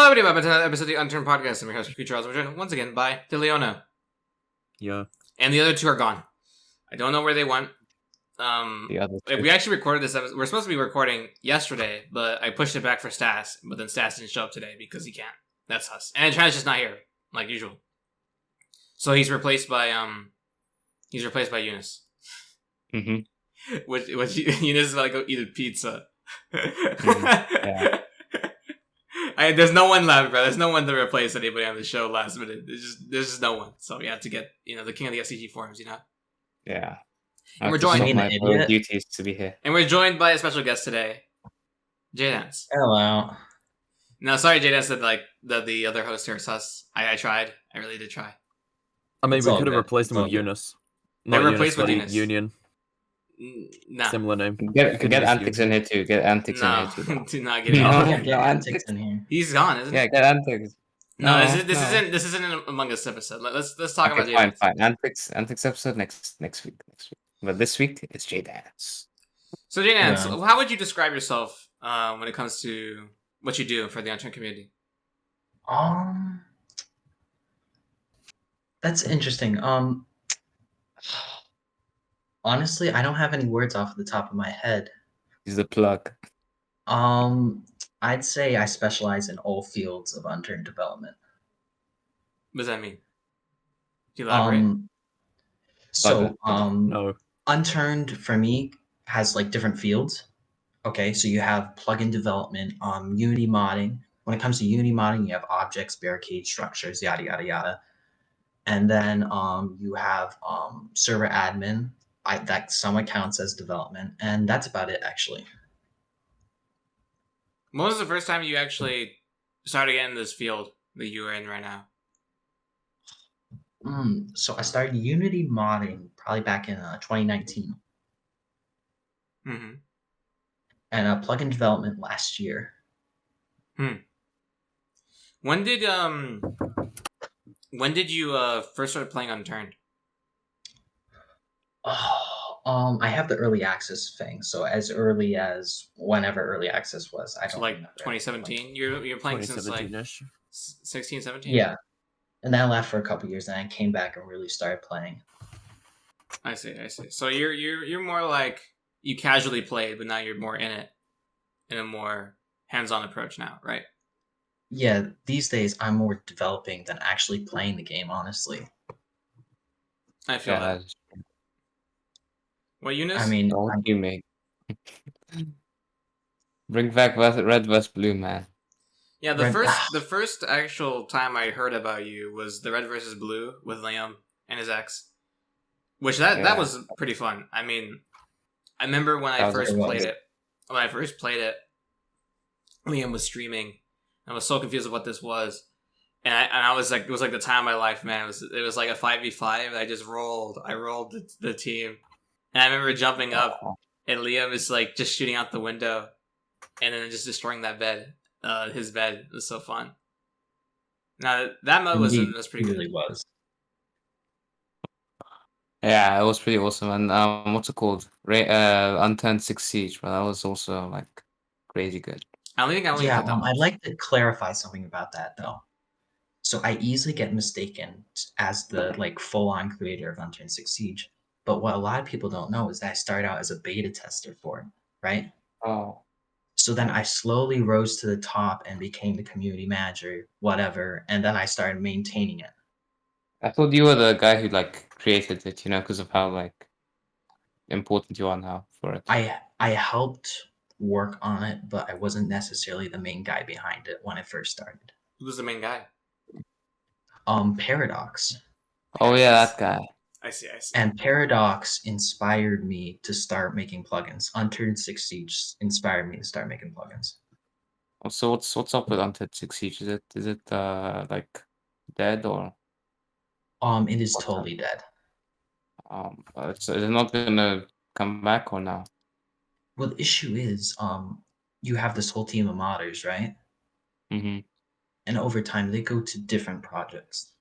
everybody, welcome to another episode of the Unturned podcast. I'm your host, cucuycharles. We're joined once again by Diddlyono. Yeah. And the other two are gone. I don't know where they went. The other two. We actually recorded this episode. We're supposed to be recording yesterday, but I pushed it back for Stas. But then Stas didn't show up today because he can't. That's us. And Trent's just not here, like usual. So he's replaced by Eunice. Mm-hmm. Which Eunice is about to go eat a pizza. Yeah. There's no one left, bro. There's no one to replace anybody on the show last minute. There's just no one. So we have to get, the king of the SCG forums, Yeah. And we're joined. My duties to be here. And we're joined by a special guest today, Jdance. Hello. No, sorry, Jdance that the other host here is sus. I tried. I really did try. I mean, It's we all could have good. replaced him It's with all good. Eunice. They Not replaced with Eunice. Union. Nah. Similar name. Get Antics in here too. Get Antics in here too. Do not get No. it. Yeah, get Antics in here. He's gone, isn't he? Yeah, get Antics. No, No, this isn't an Among Us episode. Let's talk about Okay, Jdance. fine. Antics episode next week. But this week it's Jdance. So Jdance, Yeah. how would you describe yourself when it comes to what you do for the Unturned community? That's interesting. Honestly, I don't have any words off the top of my head. He's the plug. I'd say I specialize in all fields of Unturned development. What does that mean? Do you elaborate? No. Unturned for me has like different fields. Okay, so you have plugin development, Unity modding. When it comes to Unity modding, you have objects, barricades, structures, yada yada yada. And then you have server admin. That somewhat counts as development, and that's about it actually. When was the first time you actually started getting this field that you are in right now? So I started Unity modding probably back in 2019, Mm-hmm. and plugin development last year. When did you first start playing Unturned? I have the early access thing, so as early as whenever early access was. I don't So like remember. 2017? You're playing since like 2017-ish. 16, 17? Yeah, and then I left for a couple years, and I came back and really started playing. I see. So you're more like you casually played, but now you're more in it, in a more hands-on approach now, right? Yeah, these days I'm more developing than actually playing the game, honestly. I feel that. What, Eunice? I mean, What do you make? Bring back red vs blue, man. Yeah, Red- the first actual time I heard about you was the Red versus Blue with Liam and his ex, which that Yeah. was pretty fun. I mean, I remember when I That was first a lot. played it. When I first played it, Liam was streaming. I was so confused with what this was, and I was like, it was like the time of my life, man. It was like a 5v5. I just rolled. I rolled the team, and I remember jumping up, and Liam is like just shooting out the window, and then just destroying that bed. His bed. It was so fun. Now that mode was Indeed, pretty it good. really was. Yeah, it was pretty awesome. And what's it called? Unturned 6 Siege, but that was also like crazy good. I don't think I only Yeah, put that much. I'd like to clarify something about that though. So I easily get mistaken as the like full-on creator of Unturned 6 Siege, but what a lot of people don't know is that I started out as a beta tester for it, right? Oh. So then I slowly rose to the top and became the community manager, whatever, and then I started maintaining it. I thought you were the guy who like created it, because of how like important you are now for it. I helped work on it, but I wasn't necessarily the main guy behind it when I first started. Who was the main guy? Paradox. Oh yeah, that guy. I see. And Paradox inspired me to start making plugins. Unturned 6 Siege inspired me to start making plugins. So what's up with Unturned 6 Siege? Is it like dead or It is What's totally dead. is it not gonna come back or no? Well, the issue is, you have this whole team of modders, right? Mm-hmm. And over time, they go to different projects.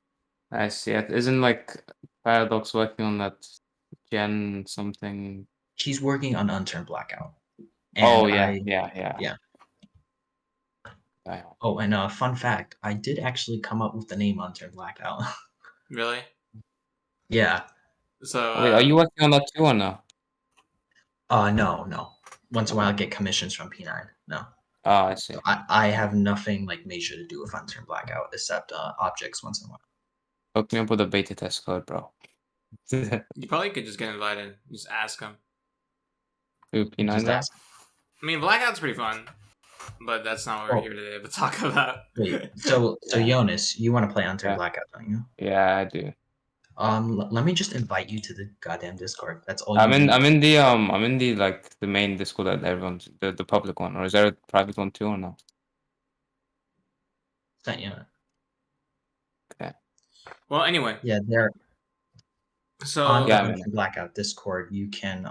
I see. Isn't like Paradox working on that Gen something? He's working on Unturned Blackout. Oh And yeah. yeah. Oh, and fun fact, I did actually come up with the name Unturned Blackout. Really? Yeah. So Wait, are you working on that too or no? No. Once in a while I get commissions from P9. No. Oh, I see. So I have nothing like major to do with Unturned Blackout except objects once in a while. Hook me up with a beta test code, bro. you probably could just get invited. Just ask them. Ooh, P9 Just guy? ask. I mean, Blackout's pretty fun, but that's not what we're Oh. here today to talk about. Wait, so Jonas, you want to play Unturned Yeah. Blackout, don't you? Yeah, I do. Let me just invite you to the goddamn Discord. That's all. I'm in need. the like the main Discord that everyone's the public one, or is there a private one too or no? Sent you. Okay. Well, anyway, Yeah, there so on Yeah, the I'm in Unturned Blackout Discord, you can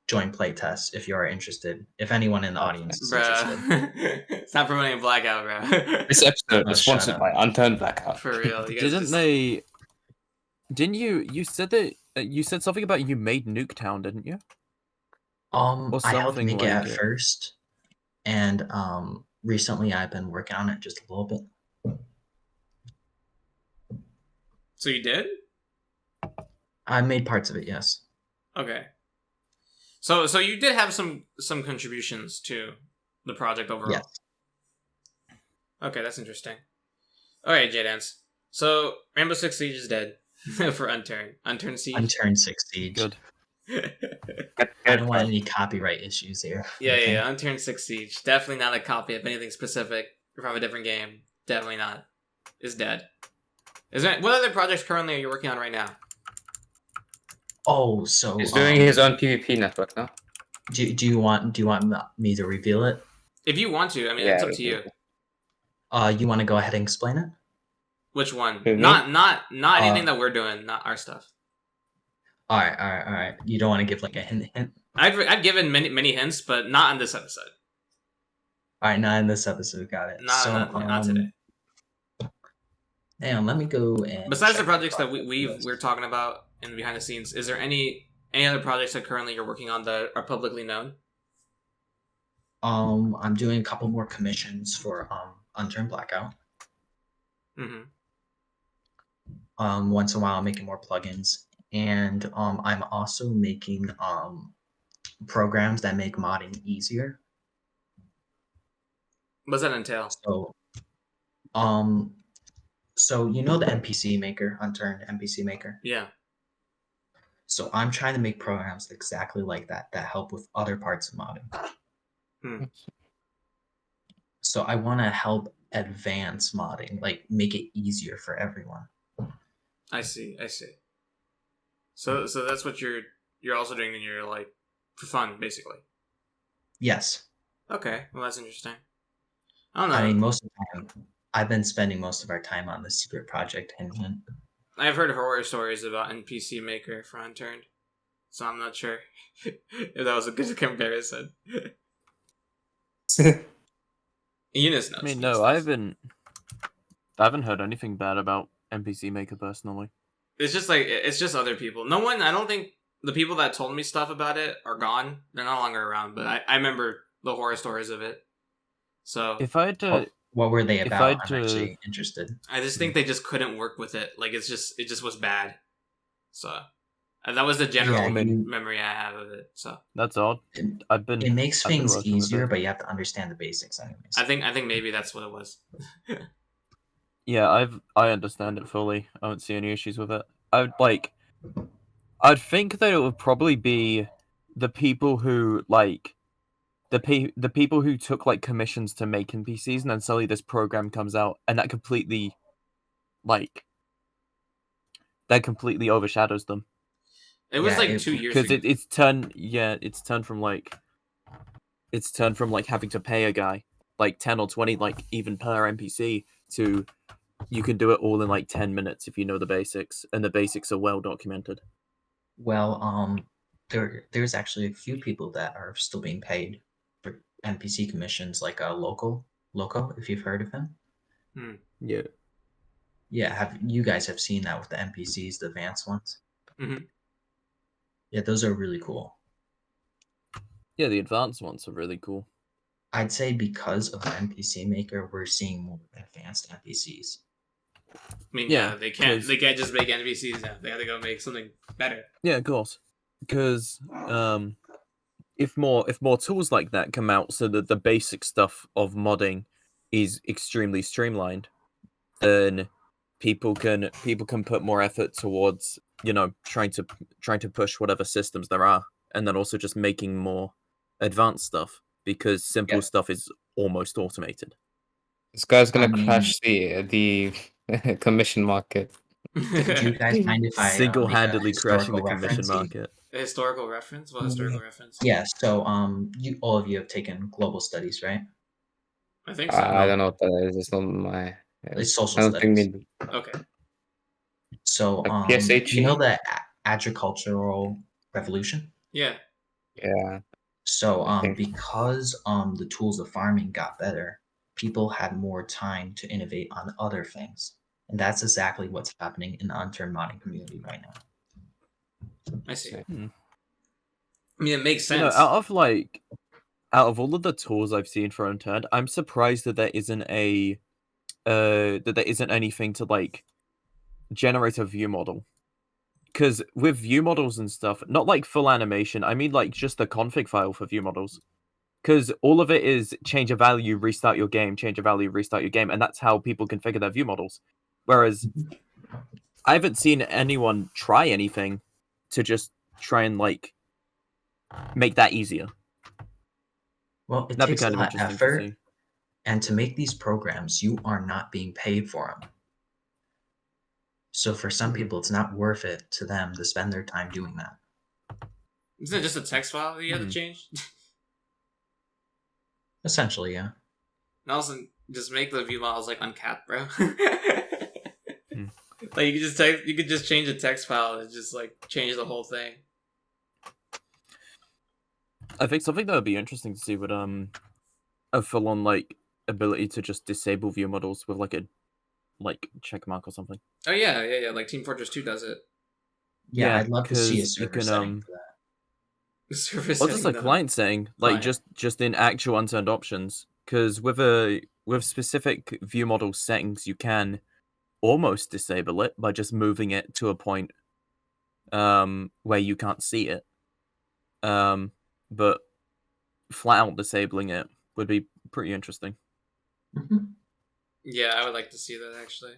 join playtests if you are interested. If anyone in the audience is interested. bruh, it's not promoting Blackout, bro. This episode Oh, is shut sponsored up. by Unturned Blackout. For real, you guys Didn't just... they? Didn't you? You said that you said something about you made Nuketown, didn't you? Or I helped something make it like at it. first, and recently I've been working on it just a little bit. So you did? I made parts of it, yes. Okay. So you did have some contributions to the project overall. Yes. Okay, that's interesting. Alright, Jdance. So Rainbow Six Siege is dead for Unturned. Unturned Siege. Unturned 6 Siege. Good. I don't want any copyright issues here. Yeah, okay? yeah, Unturned 6 Siege. Definitely not a copy of anything specific from a different game. Definitely not. Is dead. Is there, what other projects currently are you working on right now? Oh, so He's doing his own PvP network now. do you want me to reveal it? If you want to, I mean, Yeah, it's up to you. You want to go ahead and explain it? Which one? Who, me? Not anything that we're doing, not our stuff. All right. You don't want to give like a hint? I've given many hints, but not on this episode. All right, not in this episode. Got it. Not today. Damn, let me go and. Besides the check projects that list. we're talking about in behind the scenes, is there any other projects that currently you're working on that are publicly known? I'm doing a couple more commissions for Unturned Blackout. Mm-hmm. Once in a while, I'm making more plugins, and I'm also making programs that make modding easier. What does that entail? So you know the NPC maker, Unturned NPC maker. Yeah. So I'm trying to make programs exactly like that help with other parts of modding. So I want to help advance modding, like make it easier for everyone. I see. So that's what you're also doing in your like for fun, basically. Yes. Okay, well that's interesting. I don't know. I mean, most of the time, I've been spending most of our time on the secret project Hint. I've heard horror stories about NPC Maker for Unturned, so I'm not sure if that was a good comparison. Eunice knows. I mean, no, I haven't heard anything bad about NPC Maker personally. It's just other people. No one. I don't think the people that told me stuff about it are gone. They're no longer around. But I remember the horror stories of it. So If I had to, What were they If about? I I'm actually interested. I just think they just couldn't work with it. Like it just was bad. So that was the general Yeah, memory I have of it. So that's odd. It makes I've been things working with easier, it. but you have to understand the basics anyways. I think maybe that's what it was. Yeah, I understand it fully. I don't see any issues with it. I'd think that it would probably be the people who like the people who took like commissions to make NPCs, and then suddenly this program comes out, and that completely overshadows them. It was Yeah, like it- 2 years Because ago. it's turned from having to pay a guy like 10 or 20 like even per NPC to you can do it all in like 10 minutes if you know the basics, and the basics are well documented. Well, there's actually a few people that are still being paid for NPC commissions, like Loco, if you've heard of him. Yeah. Yeah, you guys have seen that with the NPCs, the advanced ones? Mhm. Yeah, those are really cool. Yeah, the advanced ones are really cool. I'd say because of the NPC maker, we're seeing more advanced NPCs. I mean, Yeah, yeah, they can't 'cause- they can't just make NPCs now. They have to go make something better. Yeah, of course. Because if more tools like that come out, so that the basic stuff of modding is extremely streamlined, then people can put more effort towards trying to push whatever systems there are, and then also just making more advanced stuff because simple Yeah. stuff is almost automated. This guy's gonna I mean- crash the commission market. Do you guys mind if I Single-handedly make a crashing the historical commission reference? market. A historical reference? What historical reference? Yeah. So you all of you have taken global studies, right? I think so. I don't know what that is. It's not my. It's social I don't think studies. we. Okay. So Like PSHE? you know the agricultural revolution? Yeah. Yeah. So I think- because the tools of farming got better, people had more time to innovate on other things. And that's exactly what's happening in the Unturned modding community right now. I see. See. I mean, it makes sense. Out of all of the tools I've seen for Unturned, I'm surprised that there isn't anything to like generate a view model. Because with view models and stuff, not like full animation, I mean like just the config file for view models. Because all of it is change a value, restart your game, change a value, restart your game, and that's how people configure their view models. Whereas I haven't seen anyone try anything to just try and like make that easier. Well, it That'd be takes a kind of lot of interesting to effort, see. and to make these programs, you are not being paid for them. So for some people, it's not worth it to them to spend their time doing that. Isn't it just a text file that you have to change? Essentially, yeah. And also, just make the view models like uncapped, bro. Like you could just change a text file and just like change the whole thing. I think something that would be interesting to see would a full-on like ability to just disable view models with like a check mark or something. Oh yeah. Like Team Fortress 2 does it. Yeah, Yeah, I'd love to see a 'cause you server can, setting for that. Service Or just a setting, though. client setting, like Client. just in actual Unturned options. Because with specific view model settings, you can almost disable it by just moving it to a point where you can't see it. But flat out disabling it would be pretty interesting. Mhm. Yeah, I would like to see that actually.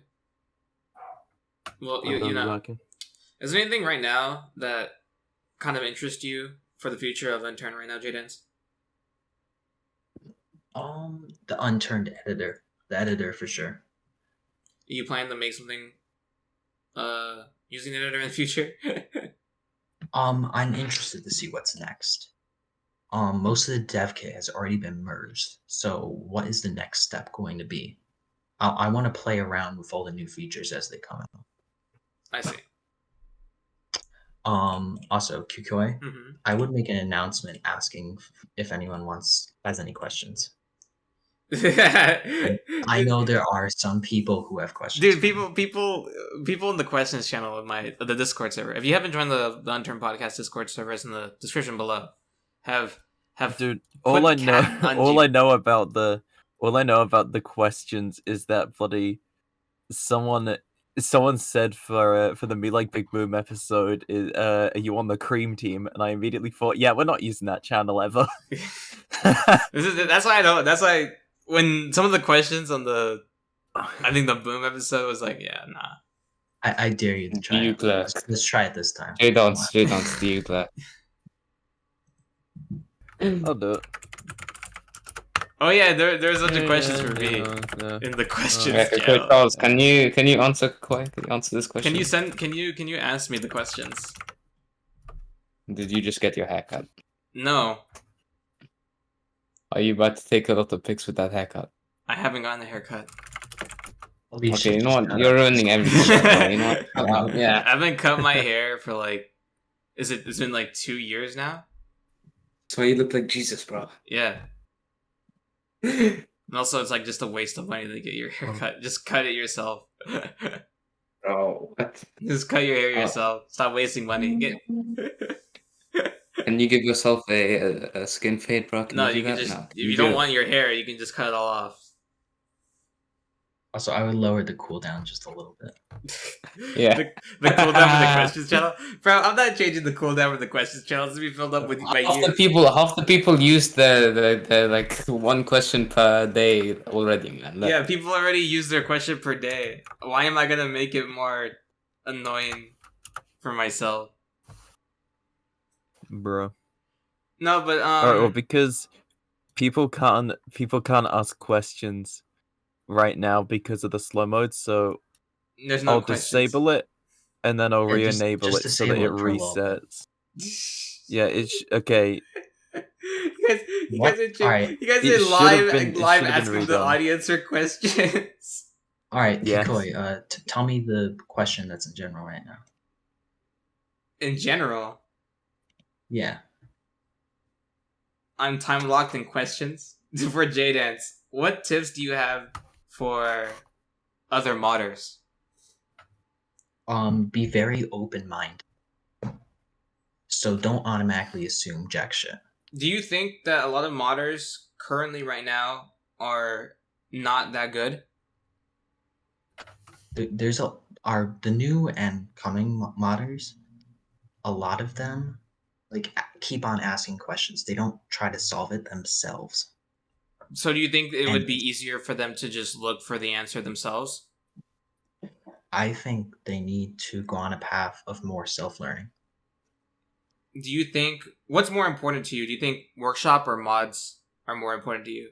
Well, That'd you be know, working. is there anything right now that kind of interests you for the future of Unturned right now, Jdance? The Unturned editor. The editor for sure. Are you planning to make something using the editor in the future? I'm interested to see what's next. Most of the dev kit has already been merged. So what is the next step going to be? I want to play around with all the new features as they come out. I see. Also, Kukoi, Mm-hmm. I would make an announcement asking if anyone has any questions. I know there are some people who have questions. Dude, for me. people in the questions channel of the Discord server. If you haven't joined the Unturned Podcast Discord server, it's in the description below. Have Dude, put all I cat know, on all G- I know about the questions is that bloody someone said for the Me Like Big Boom episode, are you on the cream team? And I immediately thought, yeah, we're not using that channel ever. That's why I know. That's why when some of the questions on I think the Boom episode was like, yeah, nah. I dare you to try You it. clerk. Let's try it this time. Jdance, do you clerk? I'll do it. Oh yeah, there's a bunch of questions for me in the questions Okay, channel. Charles, can you answer Can you answer this question? Can you ask me the questions? Did you just get your haircut? No, Are you about to take a lot of pics with that haircut? I haven't gotten a haircut. We Okay, should you know just what? cut You're out ruining this- everything. bro. You know what? Yeah. I haven't cut my hair for like, it's been like 2 years now. That's why you look like Jesus, bro. Yeah. And also, it's like just a waste of money to get your hair cut. Just cut it yourself. Bro, what? Just cut your hair Oh. yourself. Stop wasting money. Can you give yourself a skin fade, bro? Can No, you do you can that? just No. if you don't want your hair, you can just cut it all off. Also, I would lower the cooldown just a little bit. Yeah. the cooldown for the questions channel, bro. I'm not changing the cooldown for the questions channel to be filled up with my half years. the people use the like one question per day already, man. Look. Yeah, people already use their question per day. Why am I gonna make it more annoying for myself? Bro. No, but Alright, well, because people can't ask questions right now because of the slow mode, so there's no I'll questions. disable it and then I'll Yeah, just re-enable it so that disable it it for a little bit. resets. Yeah, it's okay. You What? guys are, Alright. you guys It are should've live been- it live should've been asking the redone. audience for questions. All right, Yes. Kikoi, tell me the question that's in general right now. In general, Yeah. I'm time locked in questions for Jdance. What tips do you have for other modders? Be very open-minded. So don't automatically assume jack shit. Do you think that a lot of modders currently right now are not that good? There's the new and coming modders. A lot of them keep on asking questions. They don't try to solve it themselves. So do you think it would And- be easier for them to just look for the answer themselves? I think they need to go on a path of more self-learning. Do you think what's more important to you? Do you think workshop or mods are more important to you?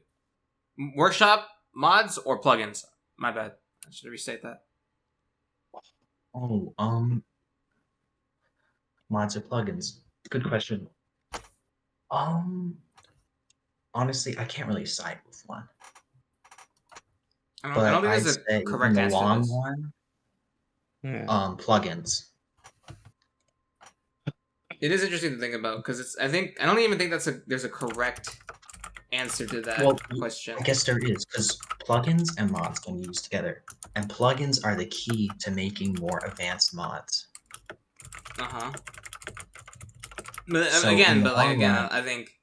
Workshop, mods, or plugins? My bad. I should restate that. Oh, mods or plugins? Good question. Honestly, I can't really side with one. I But don't think I'd there's say a correct in the answer to long this. one, Yeah. plugins. It is interesting to think about because I don't even think there's a correct answer to that Well, question. I guess there is, because plugins and mods can be used together, and plugins are the key to making more advanced mods. Uh-huh. But So, in the long again, run- I think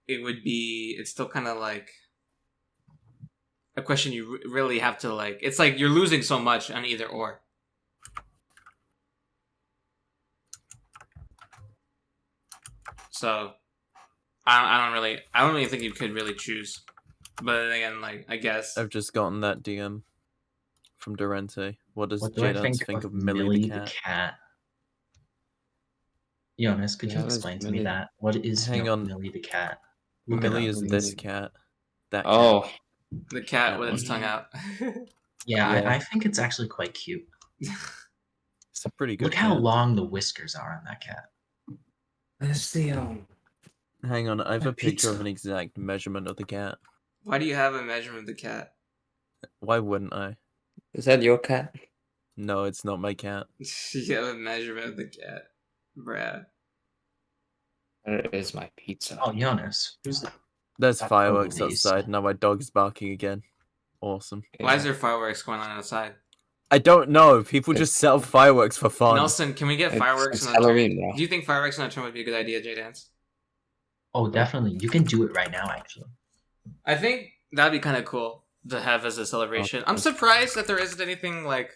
it's still kind of like a question you really have to like. It's like you're losing so much on either or. So, I don't really think you could really choose. But then again, like I guess I've just gotten that DM from Durante. What does What do I Jdance think of Millie Millie the cat? Jonas, could you Yeah, that's explain to Millie. me that? What is Hang on. Millie the cat? Look it Millie up. is Millie this is- cat. That cat. Oh, the cat That with its one. tongue out. Yeah, Yeah. I think it's actually quite cute. It's a pretty good Look how cat. long the whiskers are on that cat. that's the Hang on, I have My a picture of pizza. an exact measurement of the cat. Why do you have a measurement of the cat? Why wouldn't I? Is that your cat? No, it's not my cat. You have a measurement of the cat, bruh. Where is my pizza? Oh, Jonas, who's that? There's That's fireworks totally outside. Now my dog's barking again. Awesome. Why is there fireworks going on outside? I don't know. People just set up fireworks for fun. Nelson, can we get fireworks It's on Unturned? Halloween, bro. Do you think fireworks on Unturned would be a good idea, Jdance? Oh, definitely. You can do it right now, actually. I think that'd be kind of cool to have as a celebration. I'm surprised that there isn't anything like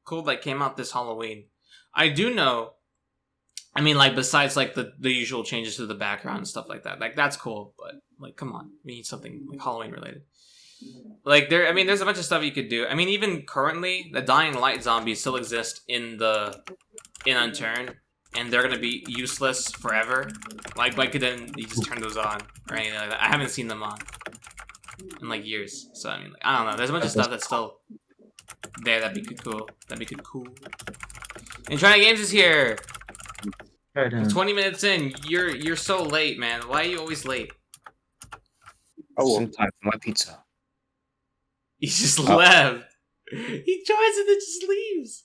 cool that came out this Halloween. I do know. I mean, like besides like the usual changes to the background and stuff like that, like that's cool. But like, come on, we need something like Halloween related. Like there's a bunch of stuff you could do. I mean, even currently, the dying light zombies still exist in Unturned, and they're gonna be useless forever. Like then you just turn those on or anything like that. I haven't seen them on in like years, so I mean, like, I don't know. There's a bunch of stuff that's still there that'd be cool. And Trident Games is here. Trident. 20 minutes in, you're so late, man. Why are you always late? Oh, Some time for my pizza. He just left. He joins and then just leaves.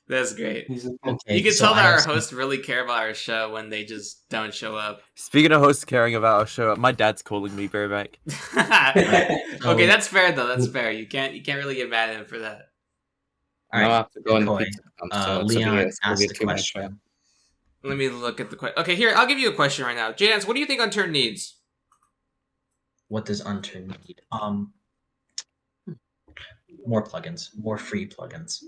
That's great. Okay, You can so tell I that have our some- hosts really care about our show when they just don't show up. Speaking of hosts caring about our show, my dad's calling me. Be right back. Okay, that's fair though. That's fair. You can't really get mad at him for that. All Now I right, have to go in the Koi, pizza. So it's Leon gonna be a asked a 2-minute show. question. Let me look at the question. Okay, here, I'll give you a question right now. Jdance, what do you think Unturned needs? What does Unturned need? More plugins, more free plugins.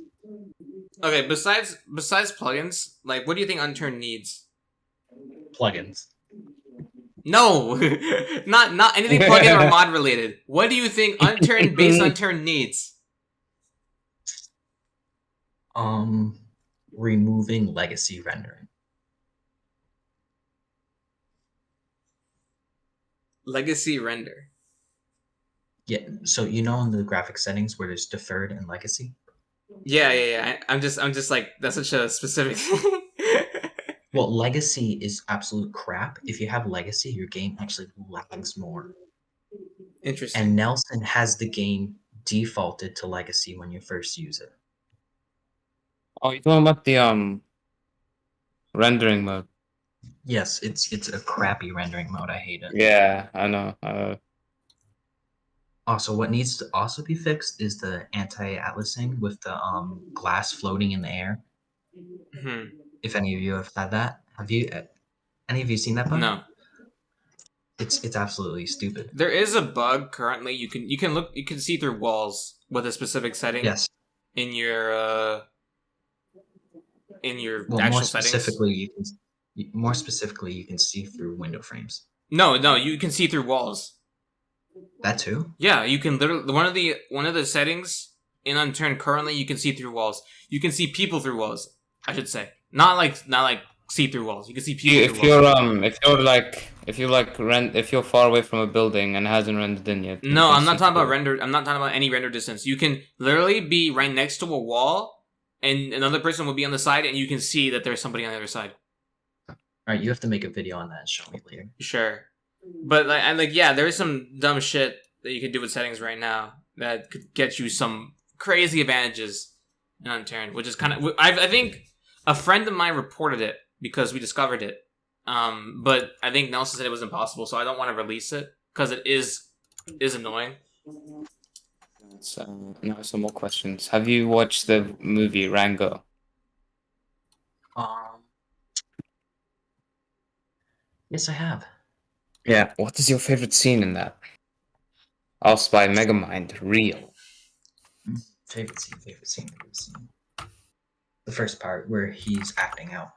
Okay, besides plugins, like, what do you think Unturned needs? Plugins. No, not anything plugin or mod related. What do you think Unturned base Unturned needs? Removing legacy rendering. Legacy render. Yeah, so you know in the graphic settings where there's deferred and legacy? Yeah. I'm just like, that's such a specific thing. Well, legacy is absolute crap. If you have legacy, your game actually lags more. Interesting. And Nelson has the game defaulted to legacy when you first use it. Oh, you're talking about the rendering mode. Yes, it's a crappy rendering mode. I hate it. Yeah, I know. Also, what needs to also be fixed is the anti-atlasing with the glass floating in the air. If any of you have had that, any of you seen that bug? No. It's absolutely stupid. There is a bug currently. You can see through walls with a specific setting. Yes. In your Well, actual settings. More specifically, you can see through window frames. No, you can see through walls. That too? Yeah, you can literally one of the settings in Unturned currently, you can see through walls. You can see people through walls, I should say. Not like see through walls. You can see people If through walls. if you're far away from a building and it hasn't rendered in yet. No, I'm not talking about render. I'm not talking about any render distance. You can literally be right next to a wall, and another person will be on the side, and you can see that there's somebody on the other side. All right, you have to make a video on that and show me later. Sure, but yeah, there's some dumb shit that you can do with settings right now that could get you some crazy advantages in Unturned, which is kind of. I think a friend of mine reported it because we discovered it. But I think Nelson said it was impossible, so I don't want to release it because it is annoying. So now some more questions. Have you watched the movie Rango? Yes, I have. Yeah. What is your favorite scene in that? Asked by Megamind. Real. Favorite scene. The first part where he's acting out.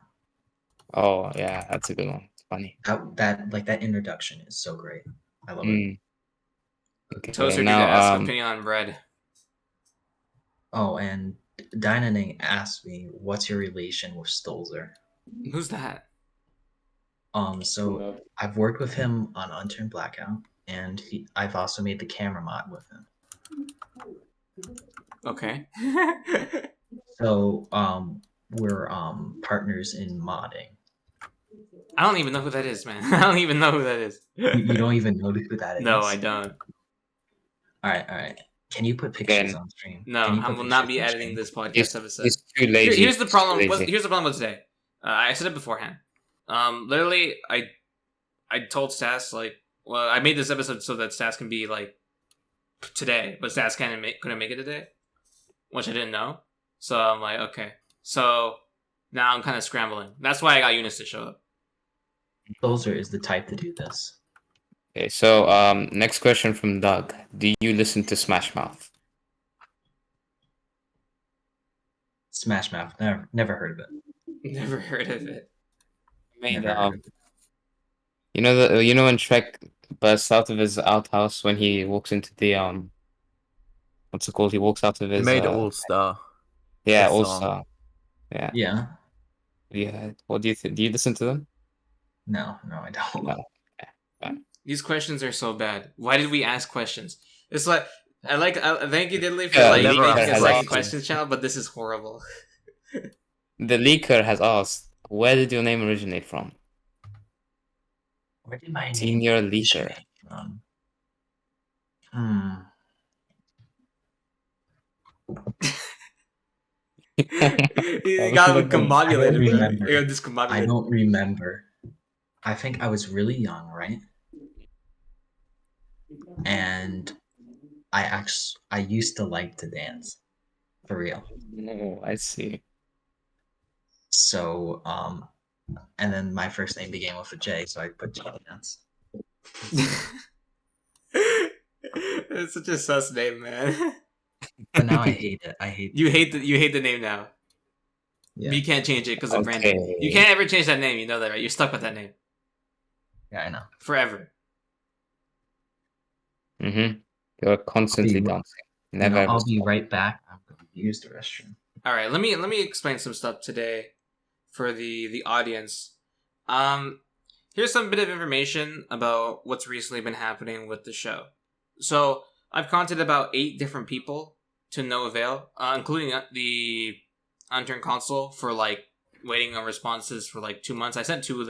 Oh yeah, that's a good one. It's funny. That introduction is so great. I love it. Okay, Toaster now, need to ask opinion on bread. Oh, and Dynaning asked me, "What's your relation with Stolzer?" Who's that? So I've worked with him on Unturned Blackout, and I've also made the camera mod with him. Okay. So we're partners in modding. I don't even know who that is, man. I don't even know who that is. You don't even know who that is? No, I don't. All right. Can you put pictures on stream? No, I will not be editing this podcast episode. He's too lazy. Here's the problem. Here's the problem with today. I said it beforehand. Literally, I told Stas I made this episode so that Stas can be today, but Stas couldn't make it today, which I didn't know. So I'm like, okay. So now I'm kind of scrambling. That's why I got Eunice to show up. Stolzer is the type to do this. Okay, so next question from Doug. Do you listen to Smash Mouth? Smash Mouth. Never heard of it. Never heard of it. I mean, you know when Shrek bursts out of his outhouse when he walks into the what's it called? He walks out of his. He made All-Star. Yeah, All-Star. Yeah. Yeah. Yeah. What do you think? Do you listen to them? No, I don't. No. Yeah. These questions are so bad. Why did we ask questions? It's like thank you, Diddly, for making a second question channel, but this is horrible. The leaker has asked, where did your name originate from? Where did my Senior name leaker originate from? You got discombobulated. I don't remember. I think I was really young, right? And I used to like to dance. For real. Oh, I see. So and then my first name began with a J, so I put Jdance. It's such a sus name, man. But now I hate it. I hate You hate the name now. Yeah. But you can't change it because of branding. Okay. You can't ever change that name. You know that, right? You're stuck with that name Yeah, I know. forever. You're constantly I'll be- dancing. Never. No, ever I'll be stop. right back. I'm going to use the restroom. All right, let me explain some stuff today for the audience. Here's some bit of information about what's recently been happening with the show. So I've contacted about 8 different people to no avail, including the Unturned console for like waiting on responses for like 2 months. I sent two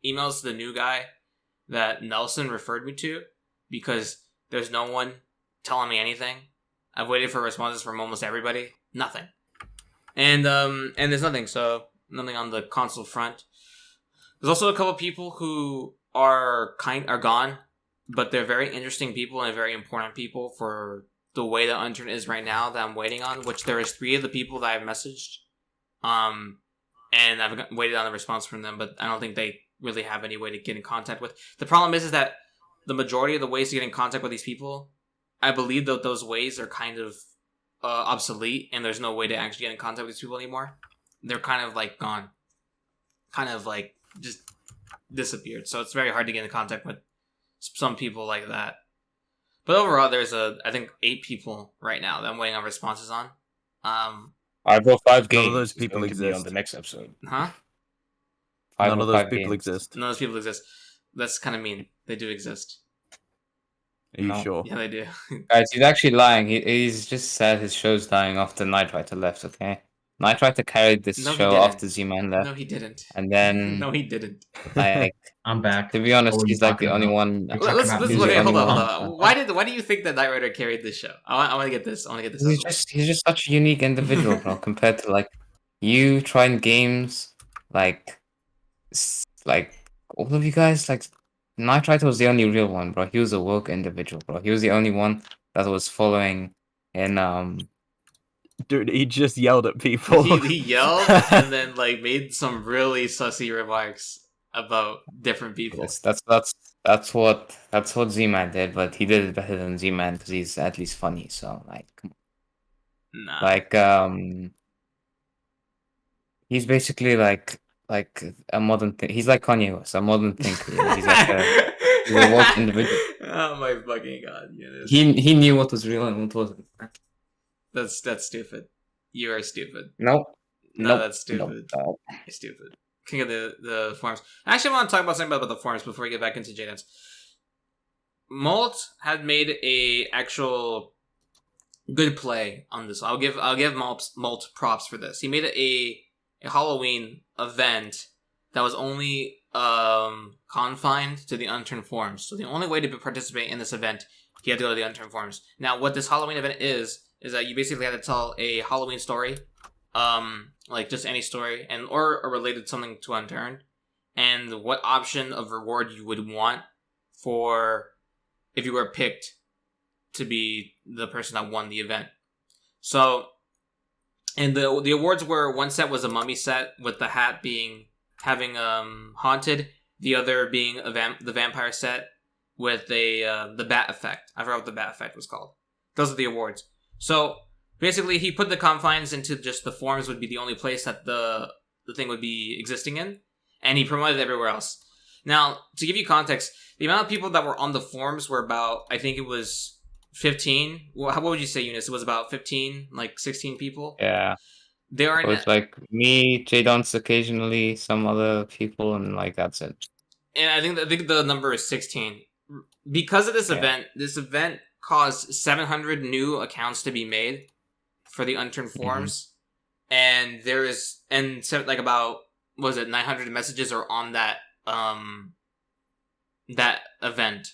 emails to the new guy that Nelson referred me to because there's no one telling me anything. I've waited for responses from almost everybody. Nothing. And there's nothing. So nothing on the console front. There's also a couple people who are gone, but they're very interesting people and very important people for the way that Unturned is right now that I'm waiting on. Which there is 3 of the people that I've messaged, and I've waited on a response from them, but I don't think they really have any way to get in contact with. The problem is that the majority of the ways to get in contact with these people, I believe that those ways are kind of obsolete, and there's no way to actually get in contact with these people anymore. They're kind of like gone, kind of like just disappeared. So it's very hard to get in contact with some people like that. But overall, there's I think 8 people right now that I'm waiting on responses on. I brought 5 games. None of those It's people going to be on exist. the next episode. Huh? 5 None or of those 5 people games. exist. None of those people exist. That's kind of mean. They do exist. Are you No. sure? Yeah, they do. Guys, he's actually lying. He's just said his show's dying after Knight Rider left, okay? Knight Rider carried this No, he show didn't. after Z-Man left. No, he didn't. And then, No, he didn't. like, I'm back. to be honest, What were you he's like the talking only about? one. You're talking Let's about he's okay, the hold only on, one. hold on. Why do you think that Knight Rider carried this show? I want to get this. I want to get this. He's just such a unique individual, bro, compared to like you trying games, like all of you guys. Like Knight Rider was the only real one, bro. He was a woke individual, bro. He was the only one that was following in Dude, he just yelled at people. He yelled and then like made some really sussy remarks about different people. Yes, that's what Z-Man did, but he did it better than Z-Man because he's at least funny. So like, come on. Nah. Like he's basically like a modern thing. He's like Kanye West, a modern thinker. You know? He's like he's a woke individual. Oh my fucking god! Yeah, He knew what was real and what wasn't. that's stupid. You are stupid. Nope. No, that's stupid. Nope. You're stupid. King of the forums. Actually, I want to talk about something about the forums before we get back into Jdance. Molt had made a actual good play on this. I'll give Molt props for this. He made a Halloween event that was only confined to the Unturned forums. So the only way to participate in this event, you had to go to the Unturned forums. Now, what this Halloween event is that you basically have to tell a Halloween story, like just any story, and or related something to Unturned, and what option of reward you would want for if you were picked to be the person that won the event. So, and the awards were, one set was a mummy set with the hat having haunted, the other being the vampire set with the bat effect. I forgot what the bat effect was called. Those are the awards. So basically, he put the confines into just the forums would be the only place that the thing would be existing in, and he promoted it everywhere else. Now, to give you context, the amount of people that were on the forums were about, I think it was 15. Well, what would you say, Eunice? It was about 15, like 16 people. Yeah. They are. It was like me, Jdance occasionally, some other people, and like that's it. And I think the number is 16 because of this event. This event caused 700 new accounts to be made for the Unturned forums, and there is like about, what was it, 900 messages are on that that event.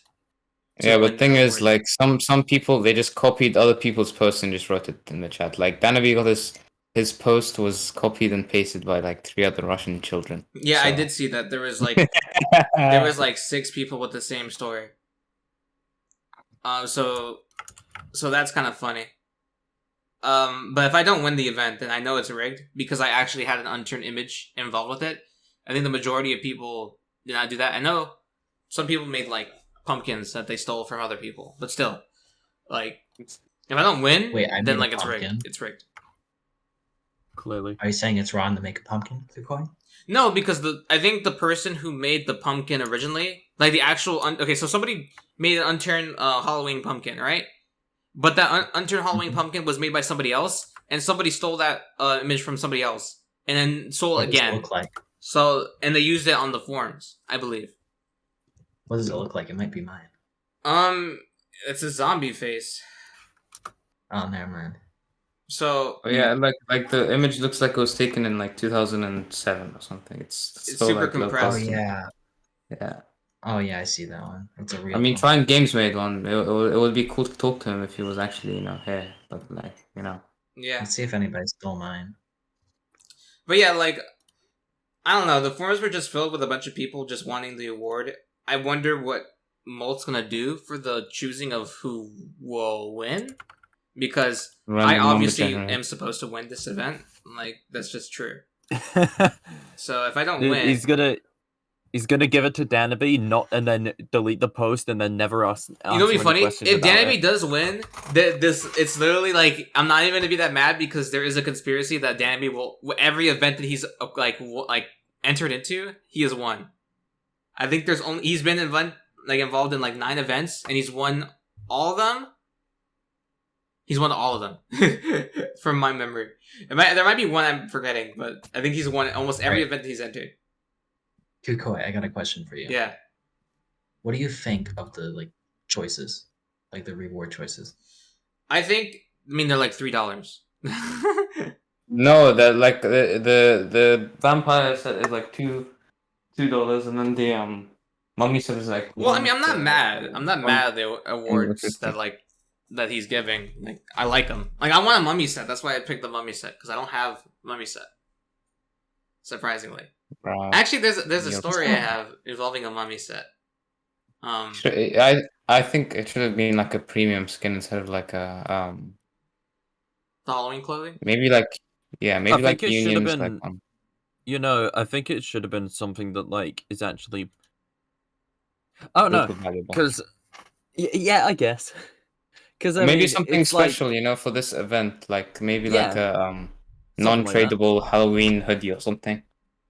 Yeah, but thing is, like some people, they just copied other people's posts and just wrote it in the chat. Like Danavi got his post was copied and pasted by like 3 other Russian children. Yeah, so. I did see that. There was like 6 people with the same story. So that's kind of funny. But if I don't win the event, then I know it's rigged because I actually had an Unturned image involved with it. I think the majority of people did not do that. I know some people made like pumpkins that they stole from other people, but still, like, if I don't win, Wait, I then made like a it's rigged. pumpkin? It's rigged. Clearly. Are you saying it's wrong to make a pumpkin, Kukoi? No, because I think the person who made the pumpkin originally, like the actual okay, so somebody made an unturned Halloween pumpkin, right? But that unturned Halloween pumpkin was made by somebody else, and somebody stole that image from somebody else, and then sold What it does it again. look like? So, and they used it on the forums, I believe. What does it look like? It might be mine. It's a zombie face. Oh, never mind. So Oh yeah, like the image looks like it was taken in like 2007 or something. It's so super like low compressed. Oh cost. yeah. Yeah. Oh yeah, I see that one. It's a real. I mean, pumpkin. Trident Games made one. It would be cool to talk to him if he was actually, here. But like, yeah, Let's see if anybody stole mine. but yeah, like I don't know. The forums were just filled with a bunch of people just wanting the award. I wonder what Molt's gonna do for the choosing of who will win, because I random number obviously generator. am supposed to win this event. Like that's just true. So if I don't Dude, win, he's gonna give it to Danaby, not and then delete the post and then never ask. you know what'd be answer any funny? questions If about Danaby it. does win, it's literally like I'm not even gonna be that mad, because there is a conspiracy that Danaby will every event that he's like entered into, he has won. I think he's been involved in like 9 events, and he's won all of them. He's won all of them, from my memory. There might be one I'm forgetting, but I think he's won almost every Right. event that he's entered. Kukoi, I got a question for you. Yeah. What do you think of the choices, like the reward choices? I mean, they're like $3. No, like the vampire set is like $2, and then the mummy set is like. Well, I mean, I'm not mad. I'm not one- mad at the awards 150. that he's giving. Like, I like them. Like, I want a mummy set. That's why I picked the mummy set, because I don't have mummy set. Surprisingly, Wow. actually, there's a Yeah, story I that's have involving a mummy set. I think it should have been like a premium skin instead of like a The Halloween clothing. maybe like maybe like think it should have unions been- like I think it should have been something that like is actually. Oh no, valuable. because yeah, I guess. Because Maybe something special, for this event, like maybe like Yeah. a Something like that. non-tradable Halloween hoodie or something,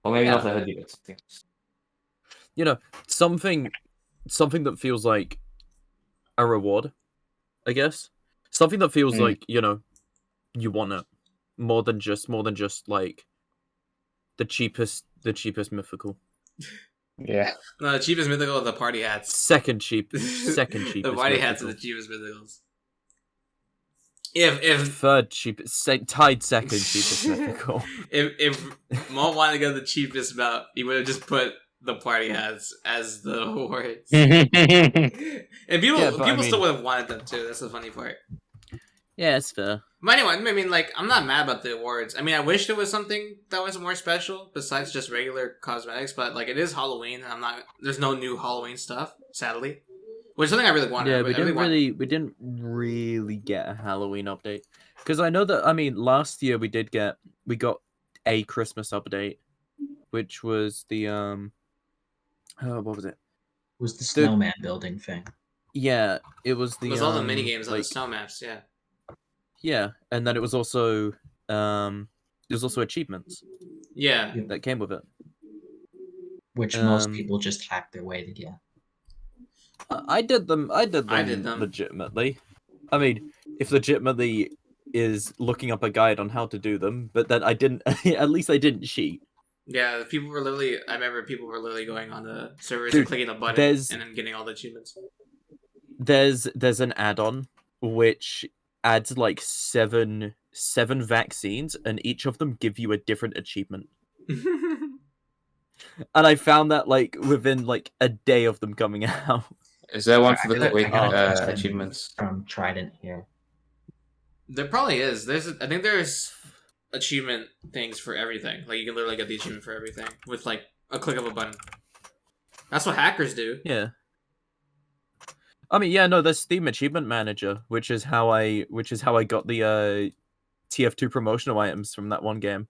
or maybe not Yeah. a hoodie, but something. Something that feels like a reward, I guess. Something that feels Mm. like you want it more than just like the cheapest mythical. Yeah. No, the cheapest mythical are the party hats. Second cheapest. The party hats are the cheapest mythicals. If Third cheapest, tied second cheapest mythical. if Mo wanted to go the cheapest mount, he would have just put the party hats as the awards. And people Yeah, but I still mean- would have wanted them too. That's the funny part. Yeah, it's fair. But anyway, I mean, like, I'm not mad about the awards. I mean, I wish there was something that was more special besides just regular cosmetics, but like, it is Halloween, and there's no new Halloween stuff, sadly. Which is something I really wanted. Yeah, I we really didn't really get a Halloween update because I know that last year we got a Christmas update, which was the what was it? It was the snowman building thing. Yeah, it was the It was all the mini games on like, the snow maps, yeah. yeah, and then it was also achievements Yeah. that came with it. Which most Um, people just hack their way to get. I did them. I did I did them. legitimately. I mean, if legitimately is looking up a guide on how to do them, but then I didn't. At least I didn't cheat. Yeah, I remember people were literally going on the servers Dude, and clicking the button there's- and then getting all the achievements. There's an add-on which adds like seven vaccines, and each of them give you a different achievement. And I found that like within like a day of them coming out. Is there one for the I Kuwait got a question achievements? from Trident here. There probably is. I think there's achievement things for everything. Like, you can literally get the achievement for everything with like a click of a button. That's what hackers do. Yeah. I mean, yeah, no, there's Steam Achievement Manager, which is how I got the TF2 promotional items from that one game.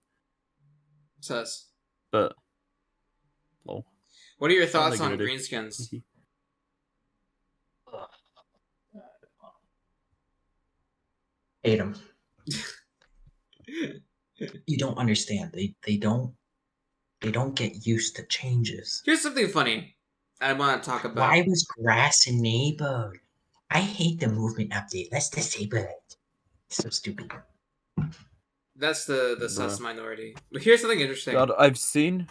Sus. But Lol. What are your What thoughts are they on gonna do? greenskins? Hate them. You don't understand. They don't get used to changes. Here's something funny I want to talk about. Why was grass enabled? I hate the movement update. Let's disable it. It's so stupid. That's the Bruh. sus minority. But here's something interesting. God, I've seen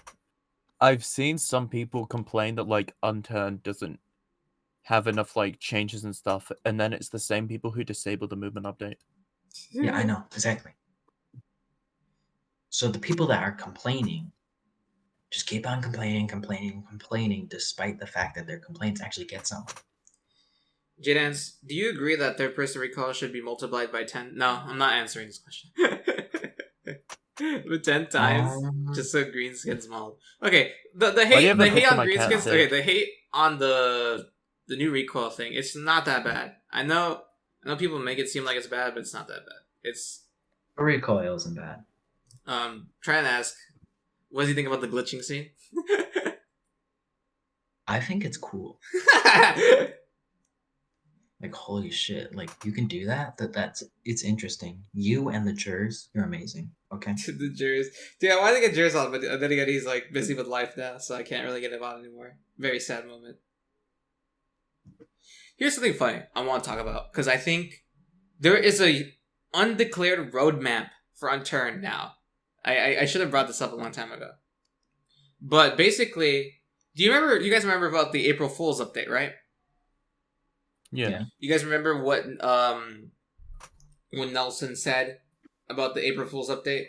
some people complain that like Unturned doesn't have enough like changes and stuff, and then it's the same people who disable the movement update. Yeah, I know exactly. So the people that are complaining just keep on complaining, despite the fact that their complaints actually get something. Jdance, do you agree that third person recall should be multiplied by 10? No, I'm not answering this question. But 10 times, just so greenskins mold. Okay, the hate have the a hate hook on in my cat greenskins. dick? Okay, the hate on the new recoil thing. It's not that bad. I know people make it seem like it's bad, but it's not that bad. It's The recoil isn't bad. trying to ask, what does he think about the glitching scene? I think it's cool. Like, holy shit! Like, you can do that. It's interesting. You and the jurors, you're amazing. Okay. The jurors, dude, I wanted to get jurors on, but then again, he's like busy with life now, so I can't really get him on anymore. Very sad moment. Here's something funny I want to talk about, because I think there is a undeclared roadmap for Unturned now. I should have brought this up a long time ago. But basically, you guys remember about the April Fool's update, right? Yeah. You guys remember what when Nelson said about the April Fool's update?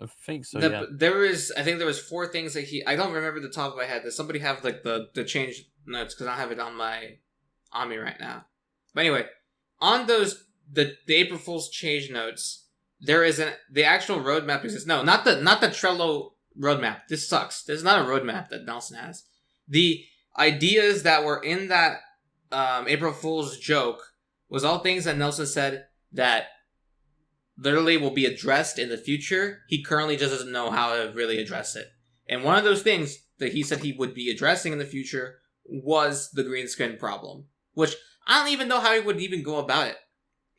I think so. Yeah. I think there was 4 things that I don't remember the top of my head. Does somebody have like the change notes? Because I don't have it on me right now. But anyway, on those the April Fool's change notes, there is the actual roadmap exists. No, not the Trello roadmap. This sucks. There's not a roadmap that Nelson has. The ideas that were in that April Fool's joke was all things that Nelson said that literally will be addressed in the future. He currently just doesn't know how to really address it. And one of those things that he said he would be addressing in the future was the green screen problem, which I don't even know how he would even go about it.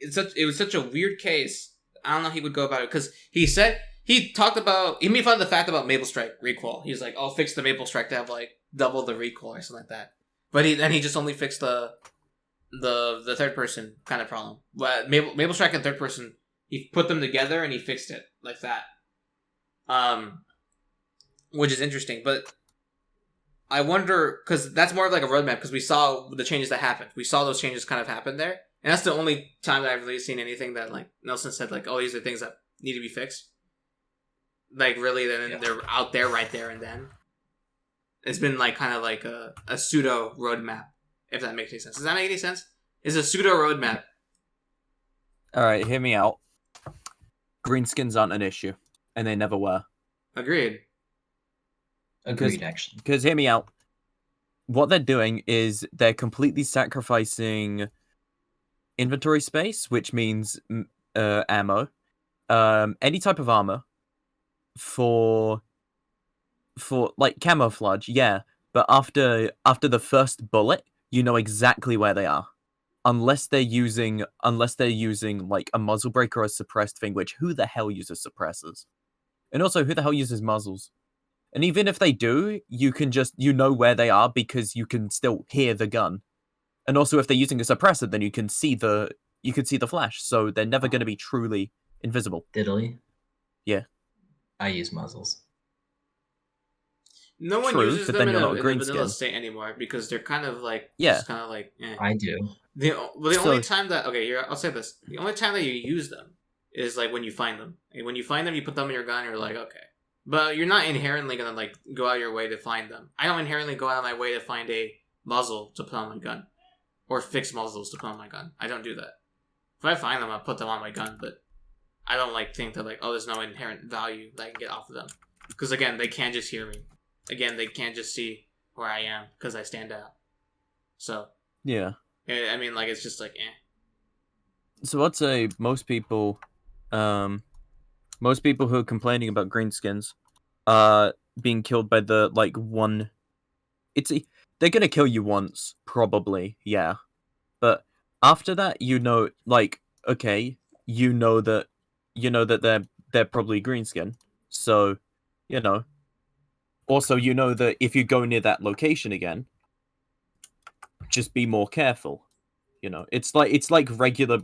It was such a weird case. I don't know how he would go about it, because he made fun of the fact about Maple Strike recoil. He's like, "I'll fix the Maple Strike to have like double the recoil or something like that." But he just only fixed the third person kind of problem. But Maple Strike and third person, he put them together and he fixed it like that. Which is interesting, but I wonder, because that's more of like a roadmap, because we saw the changes that happened. We saw those changes kind of happen there. And that's the only time that I've really seen anything that like Nelson said, like, "Oh, these are things that need to be fixed." Like, really, then they're out there right there and then. It's been like kind of like a pseudo roadmap, if that makes any sense. Does that make any sense? It's a pseudo roadmap. Alright, hear me out. Greenskins aren't an issue, and they never were. Agreed. Agreed, actually. Because hear me out. What they're doing is they're completely sacrificing inventory space, which means ammo, any type of armor for like camouflage, yeah. But after the first bullet, you know exactly where they are, unless they're using like a muzzle break or a suppressed thing. Which, who the hell uses suppressors? And also, who the hell uses muzzles? And even if they do, you know where they are because you can still hear the gun. And also, if they're using a suppressor, then you can see the flash. So they're never going to be truly invisible. Diddly? Yeah. I use muzzles. No one True, uses but them then in you're a not green vanilla skin. state anymore, because they're kind of like, Yeah. just kind of like, eh. I do. The So- only time that, okay, here, I'll say this. The only time that you use them is like when you find them. And when you find them, you put them in your gun, and you're like, okay. But you're not inherently gonna like go out of your way to find them. I don't inherently go out of my way to find a muzzle to put on my gun, or fix muzzles to put on my gun. I don't do that. If I find them, I'll put them on my gun. But I don't like think that like, oh, there's no inherent value that I can get off of them, because again, they can't just hear me. Again, they can't just see where I am because I stand out. So Yeah. I mean, like, it's just like, eh. So I'd say most people who are complaining about greenskins, being killed by the like one. They're gonna kill you once, probably, yeah. But after that, like, okay, you know that they're probably greenskin. So, also you know that if you go near that location again, just be more careful. It's regular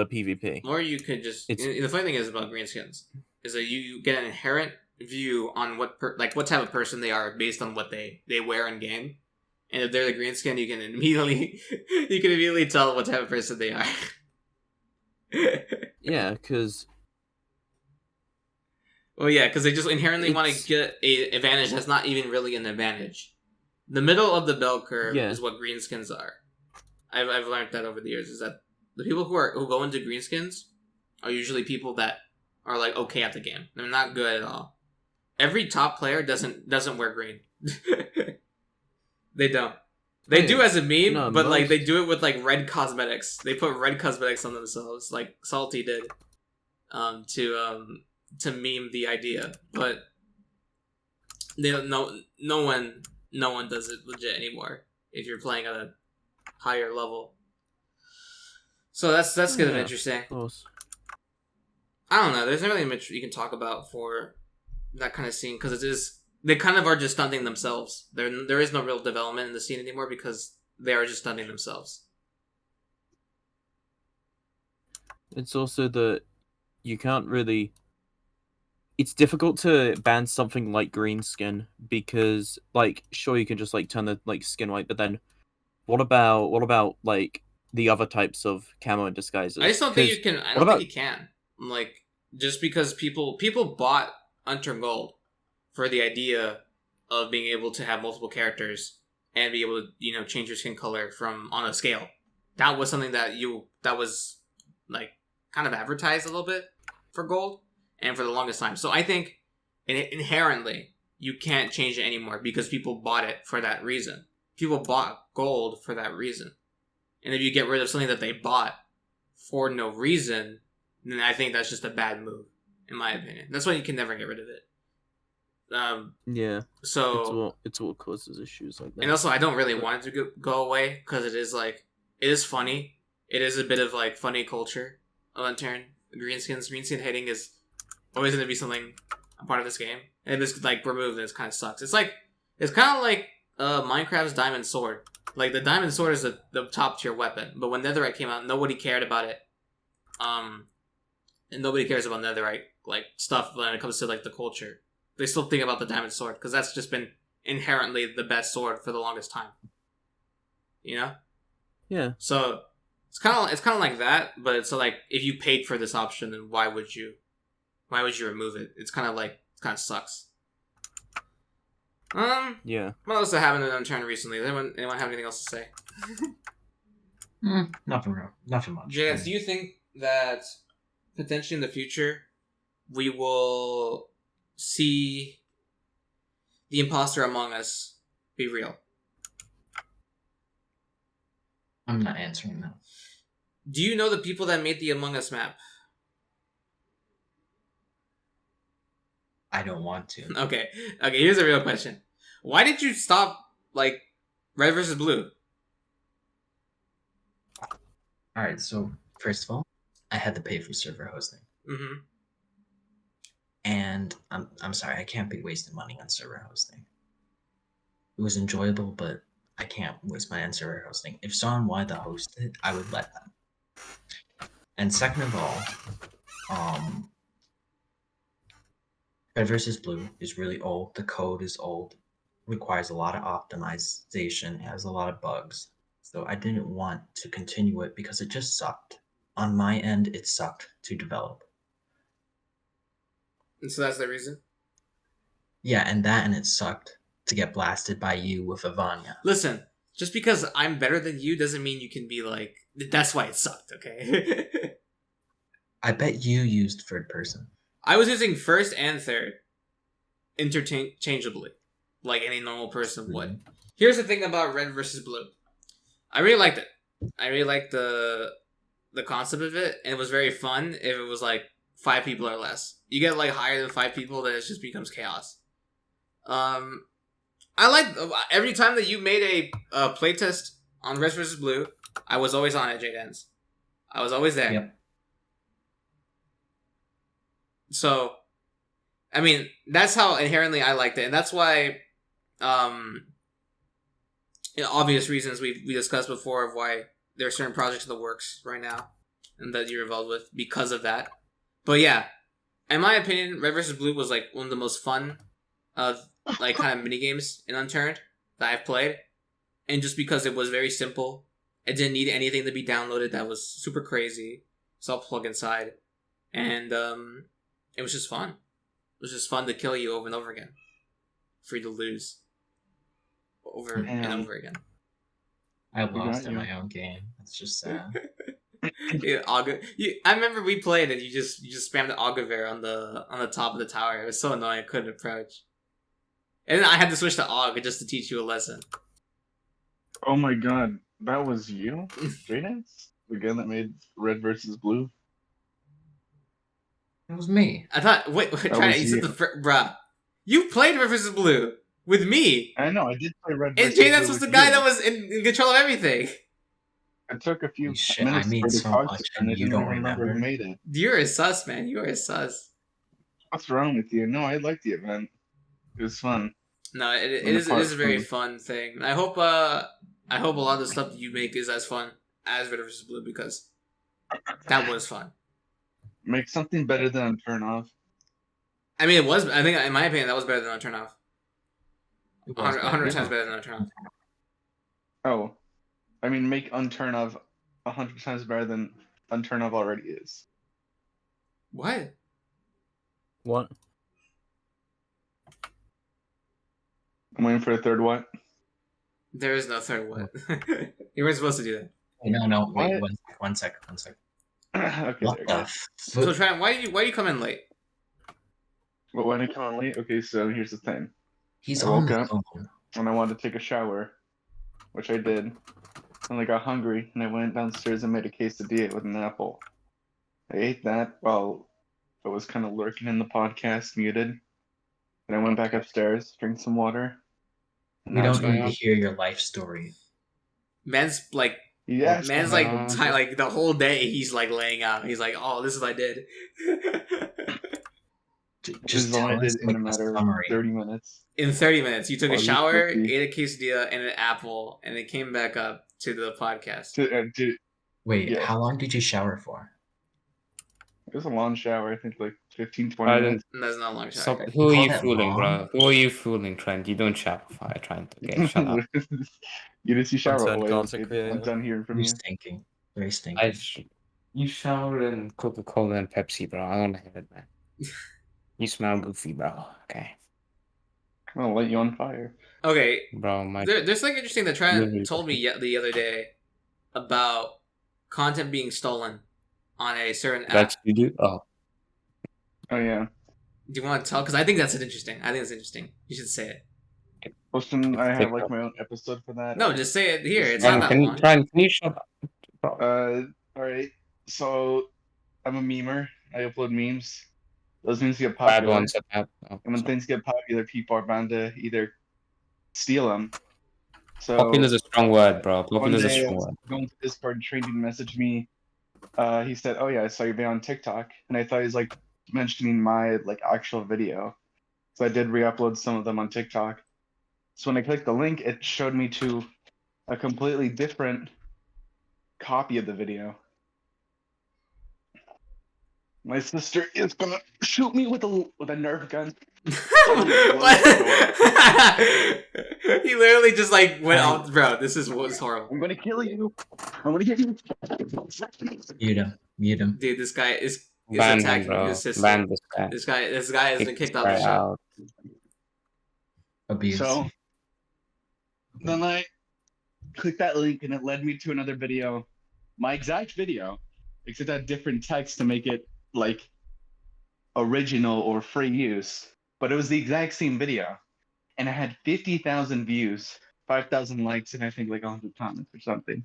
PvP. Or you could just. The funny thing is about greenskins is that you get an inherent view on what type of person they are based on what they wear in game. And if they're the greenskin, you can immediately tell what type of person they are. Yeah, because. Well, yeah, because they just inherently want to get an advantage that's not even really an advantage. The middle of the bell curve is what greenskins are. I've learned that over the years, is that the people who go into greenskins are usually people that are like okay at the game. They're not good at all. Every top player doesn't wear green. They don't. They do as a meme, but like they do it with like red cosmetics. They put red cosmetics on themselves, like Salty did, to meme the idea. But they don't. No one does it legit anymore. If you're playing at a higher level, so that's kind of interesting. Of I don't know. There's not really much you can talk about for that kind of scene because they kind of are just stunting themselves. There is no real development in the scene anymore because they are just stunting themselves. It's also that you can't really. It's difficult to ban something like green skin because, like, sure you can just like turn the like skin white, but then what about like the other types of camo and disguises? I just don't think you can. I don't think you can. Like, just because people bought Unturned Gold for the idea of being able to have multiple characters and be able to change your skin color on a scale. That was something that was like kind of advertised a little bit for Gold and for the longest time. So I think inherently you can't change it anymore because people bought it for that reason. People bought Gold for that reason. And if you get rid of something that they bought for no reason, then I think that's just a bad move, in my opinion. That's why you can never get rid of it. Yeah. So it's what causes issues like that. And also, I don't really want it to go away because it is funny. It is a bit of like funny culture of Unturned. Greenskin hating is always going to be something a part of this game, and if it's like removed, it kind of sucks. It's kind of like Minecraft's Diamond Sword. Like the Diamond Sword is the top tier weapon, but when Netherite came out, nobody cared about it. And nobody cares about Netherite like stuff when it comes to like the culture. They still think about the Diamond Sword because that's just been inherently the best sword for the longest time. Yeah. So it's kind of like that, but it's like if you paid for this option, then why would you remove it? It kind of sucks. Yeah. What else happened in Unturned recently? Does anyone have anything else to say? Nothing much. Jdance, do you think that potentially in the future we will see the imposter among us be real? I'm not answering that. Do you know the people that made the Among Us map? I don't want to. Okay, here's a real question. Why did you stop, like, Red versus Blue? Alright, so, first of all, I had to pay for server hosting. Mm-hmm. And I'm sorry, I can't be wasting money on server hosting. It was enjoyable, but I can't waste money on server hosting. If someone wanted to host it, I would let them. And second of all, Red vs. Blue is really old. The code is old. Requires a lot of optimization. It has a lot of bugs. So I didn't want to continue it because it just sucked. On my end, it sucked to develop. And so that's the reason? Yeah, and it sucked to get blasted by you with Ivania. Listen, just because I'm better than you doesn't mean you can be like, that's why it sucked, okay? I bet you used third person. I was using first and third interchangeably, like any normal person would. Here's the thing about Red versus Blue. I really liked it. I really liked the concept of it, and it was very fun if it was like 5 people or less. You get like higher than 5 people, then it just becomes chaos. I like every time that you made a playtest on Red vs. Blue, I was always on it, Jdance. I was always there. Yep. So, I mean, that's how inherently I liked it, and that's why, obvious reasons we discussed before of why there are certain projects in the works right now, and that you're involved with because of that. But yeah, in my opinion, Red vs. Blue was like one of the most fun, like kind of mini games in Unturned that I've played, and just because it was very simple, it didn't need anything to be downloaded that was super crazy. It's all plug inside, and it was just fun. It was just fun to kill you over and over again, for you to lose over and over again. I lost in my own game. That's just sad. Yeah, I remember we played and you just spammed the Augaver on the top of the tower. It was so annoying I couldn't approach. And then I had to switch to Aug just to teach you a lesson. Oh my god, that was you? Jdance? The guy that made Red vs. Blue? It was me. I thought, wait, try to said bruh. You played Red vs. Blue with me. I know, I did play Red And vs. Blue. Jdance was the guy that was in control of everything. It took a few Shit, minutes I made for the so talk much and and I you didn't don't remember who remember. made it. You're a sus, man. You are a sus. What's wrong with you? No, I liked the event. It was fun. No, it is a very fun thing. I hope a lot of the stuff that you make is as fun as Red vs. Blue because that was fun. Make something better than Turn Off. I mean, it was. I think, in my opinion, that was better than Turn Off. It was 100 better. times better than Turn Off. Oh. I mean, make Unturn Off 100 times better than Unturn Off already is. What? What? I'm waiting for a third what? There is no third what. You weren't supposed to do that. No, wait, What? one sec. Okay, What there you the go. So, Trident, why do you come in late? But when I come on late, okay, so here's the thing. He's I on woke the up. phone. And I wanted to take a shower, which I did. And I got hungry, and I went downstairs and made a quesadilla with an apple. I ate that while I was kind of lurking in the podcast, muted. And I went back upstairs, drank some water. And We now don't it's need to hear your life story. Man's like, Yes, man's man. like the whole day he's like laying out. He's like, oh, this is what I did. This Just is all tell I us did in like a a matter of summary. 30 minutes. In 30 minutes, you took a Well, you shower, could be. ate a quesadilla and an apple, and it came back up to the podcast. Wait, Yeah. how long did you shower for? It was a long shower, I think like 15, 20 I minutes. And that's not a long shower. Stop. Who are Call you that fooling, long? bro? Who are you fooling, Trent? You don't shopify, Trent. Okay, shut up. You didn't see shower Unturned away. content I'm creator. done hearing from You're you. stinking. Very stinking. You shower in Coca-Cola and Pepsi, bro. I don't have it, man. You smell goofy, bro. Okay, I'm gonna light you on fire. Okay, bro. My there's something interesting that Trent Really told me the other day about content being stolen on a certain app. that's you do. Oh, Oh yeah. Do you want to tell? Because I think that's interesting. I think it's interesting. You should say it. Well, shouldn't I have TikTok. like my own episode for that? No, or- just say it here. It's Trent, not that Can you long. Trent, can you shut up, bro? All right. So I'm a memer. I upload memes. Those memes get Bad popular. ones at that. Oh, And when sorry. things get popular, people are bound to either steal them. So Popular is a strong word, bro. one Popular is a day I strong was word. going to Discord and Trident messaged me. He said, "Oh yeah, I saw your video on TikTok," and I thought he was like mentioning my like actual video. So I did re-upload some of them on TikTok. So when I clicked the link, it showed me to a completely different copy of the video. My sister is gonna shoot me with a Nerf gun. What? He literally just like went off, bro. This was horrible, I'm gonna kill you. I'm gonna get you. Mute him. dude. This guy is Ban him, attacking bro. his sister. Ban this guy. This guy has been Kick kicked this off the guy show. out. Abuse. So then I clicked that link and it led me to another video, my exact video, except I had different text to make it like original or free use. But it was the exact same video, and it had 50,000 views, 5,000 likes, and I think like 100 comments or something.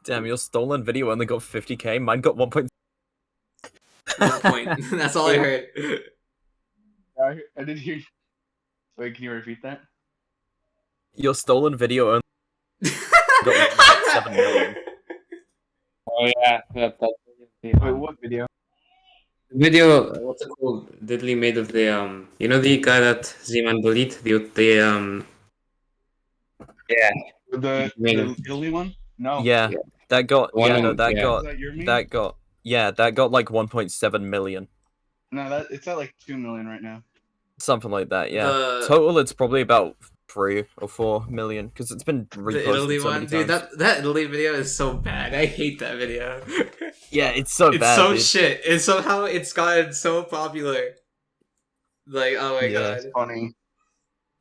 Damn, your stolen video only got 50k. Mine got 1. 1 point. That's all I heard. I did hear. Wait, can you repeat that? Your stolen video only got 1.7 million. Oh yeah, that Wait, what video? video. What's it called? Diddley made of the you know the guy that Zeman bullied. Yeah, The made of Italy one? No. Yeah, Yeah. that got One yeah of no them, that yeah. got Is that your meme? that got like 1.7 million, No, it's at like 2 million right now. something like that. Yeah, The- total it's probably about 3 or 4 million because it's been The Italy reposted so one, many dude. times. That Italy video is so bad. I hate that video. Yeah, it's so It's bad. so dude. shit. And somehow it's gotten so popular. Like, oh my Yeah. god. Funny.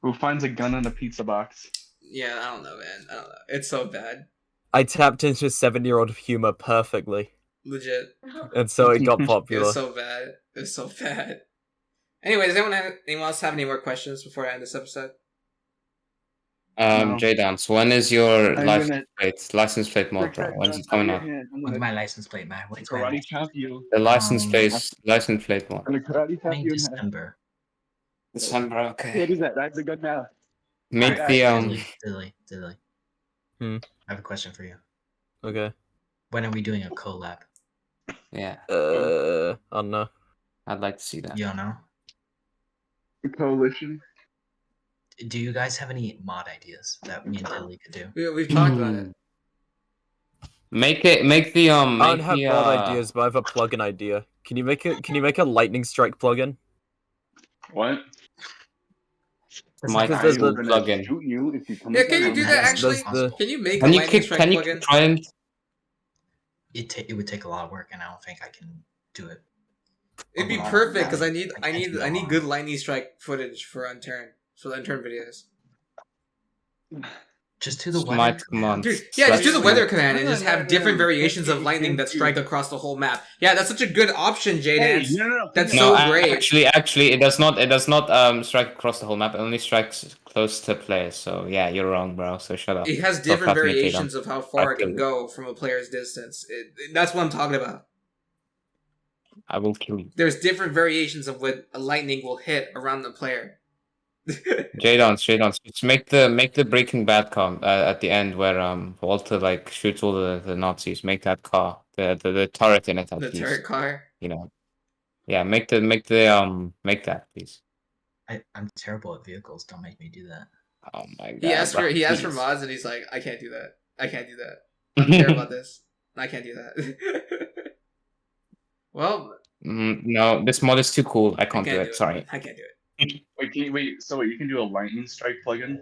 Who finds a gun in a pizza box? Yeah, I don't know, man. I don't know. It's so bad. I tapped into 7-year-old humor perfectly, Legit. and so it got It popular. was so bad. It was so bad. Anyway, does anyone else have any more questions before I end this episode? No. Jdance, when is your I'm license plate mod, bro? When's it coming out? When's my license plate, man? When's my Karate license chop you. The license Um, plate mod. I'm gonna karate chop plate? you in December. December, okay. What is that? That's a gun now. Make Alright, the Diddley. Hmm. I have a question for you. Okay. When are we doing a collab? yeah, I don't know. I'd like to see that. You don't know? The coalition. Do you guys have any mod ideas that me and Diddley could do? We've talked about it. Make the I don't have mod ideas, but I have a plugin idea. Can you make a lightning strike plugin? What? My Because there's I'm the- gonna plugin. shoot you if you come Yeah, with can that you do gun. that That's actually? the- Can you make Can a you lightning kick? strike Can you plugin? try and? It would take a lot of work, and I don't think I can do it. It'd be Oh, perfect because I I need can't do that. good lightning strike footage for Unturned, for the Unturned videos. Just do the Smite weather command. Dude, yeah, just do the That's- weather command and No, just no, have no, different no. variations of You lightning can't that do- strike across the whole map. Yeah, that's such a good option, Hey, Jdance. no. That's No, so great. actually, it does not. It does not strike across the whole map. It only strikes close to players. So yeah, you're wrong, bro. So shut up. It has Stop different talking to me, variations of how far it can kill you. go from a player's distance. That's what I'm talking about. I will kill you. There's different variations of what a lightning will hit around the player. Jdance. Just make the Breaking Bad car at the end where Walter like shoots all the Nazis. Make that car the turret in it at The least. turret car. You know. Yeah, make that please. I'm terrible at vehicles. Don't make me do that. Oh my god. He asked bro, for please. mods and he's like, I can't do that. I can't do that. I don't care about this. I can't do that. Well, No, this mod is too cool. I can't do can't it. Sorry. I can't do it. So you can do a lightning strike plugin?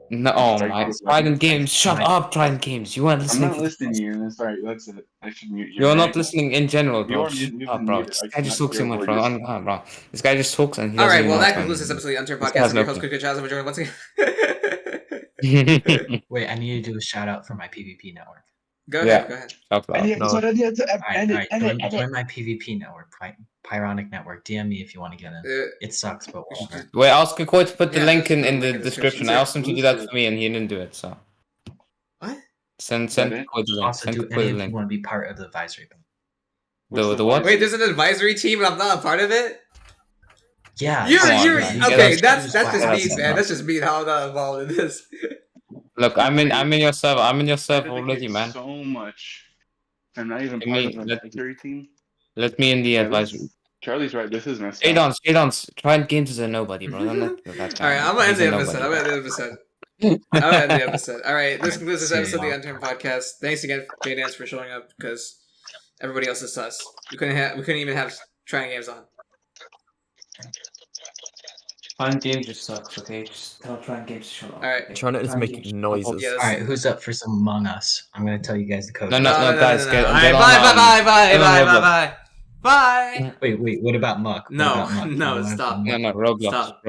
No, oh Sorry, my please, Trident Games. Shut up, Trident Games. You weren't I'm listening. not listening to you. Sorry, that's it. I should mute you. You're right? not listening in general, You bro. are Shut muted, up, bro. muted. This I guy just cannot talks too hear much, what bro. you're Bro. This guy just talks and he All doesn't right, even well, know that what concludes this time. episode of the Unturned This Podcast. has I'm no your host, clue. cucuycharles. I'm joined once again. Wait, I need to do a shout out for my PvP network. Go Yeah. ahead, go ahead. Talk loud. And yeah, No. so then you have to Alright, edit. join my PvP network, Pyronic Network. DM me if you want to get in. It sucks, but we should whatever. Wait, ask Koi to put the Yeah, link just in, put a in link the in the description. description. I asked him to do that for me and he didn't do it, so. What? Send That Koi the link. Also, Send do Koi any the of you link. want to be part of the advisory board? The what? Wait, there's an advisory team and I'm not a part of it? Yeah. You're, Come on, you're, man. You okay, gotta- that's why just I me, said man. no. That's just me and how I'm not involved in this. Look, I'm in your server. I'm in your server Editing already, is man. So much. I'm not even Give part me- of the let- advisory team. Let me in the Yeah, advisory. Charlie's right. This is messed up. Jdance. Trident Games is a nobody, bro. Don't let that guy. Alright, I'm gonna end He's a the nobody, episode. I'm bro. gonna end the episode. I'm gonna end the episode. Alright, this concludes this See you, episode of the y'all. Unturned Podcast. Thanks again, Jdance, for showing up because everybody else is sus. We couldn't even have Trident Games on. Trident Games just sucks, okay? Just tell Trident Games to shut up. Alright. okay? Trident is Trident making Games- noises. Yeah, Alright, who's up for some Among Us? I'm going to tell you guys the code. No, guys, get Alright, on, bye. get on Roblox. Bye. Wait, what about Muck? What No, about Muck? no, You wanna stop. play Muck? No, Roblox. Stop. Roblox.